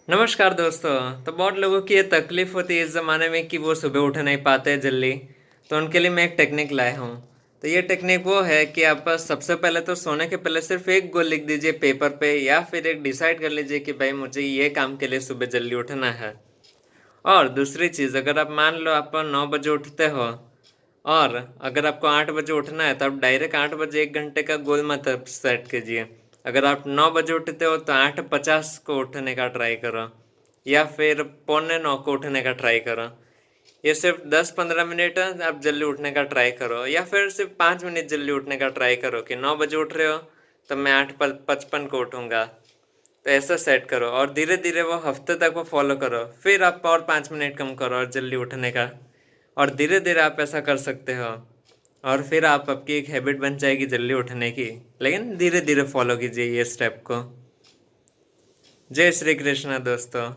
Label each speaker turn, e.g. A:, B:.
A: नमस्कार दोस्तों। तो बहुत लोगों की ये तकलीफ होती है इस ज़माने में कि वो सुबह उठ नहीं पाते जल्दी। तो उनके लिए मैं एक टेक्निक लाया हूँ। तो ये टेक्निक वो है कि आप बस सबसे पहले तो सोने के पहले सिर्फ एक गोल लिख दीजिए पेपर पे, या फिर एक डिसाइड कर लीजिए कि भाई मुझे ये काम के लिए सुबह जल्दी उठना है। और दूसरी चीज़, अगर आप मान लो आप 9 बजे उठते हो और अगर आपको 8 बजे उठना है, तो आप डायरेक्ट 8 बजे 1 घंटे का गोल मत सेट कीजिए। अगर आप 9 बजे उठते हो तो 8:50 को उठने का ट्राई करो, या फिर 8:45 को उठने का ट्राई करो। ये सिर्फ 10-15 मिनट आप जल्दी उठने का ट्राई करो, या फिर सिर्फ 5 मिनट जल्दी उठने का ट्राई करो कि 9 बजे उठ रहे हो तो मैं 8:55 को उठूँगा। तो ऐसा सेट करो और धीरे धीरे वो हफ्ते तक वो फॉलो करो। फिर आप और 5 मिनट कम करो और जल्दी उठने का, और धीरे धीरे आप ऐसा कर सकते हो। और फिर आप आपकी एक हैबिट बन जाएगी जल्दी उठने की। लेकिन धीरे धीरे फॉलो कीजिए ये स्टेप को। जय श्री कृष्ण दोस्तों।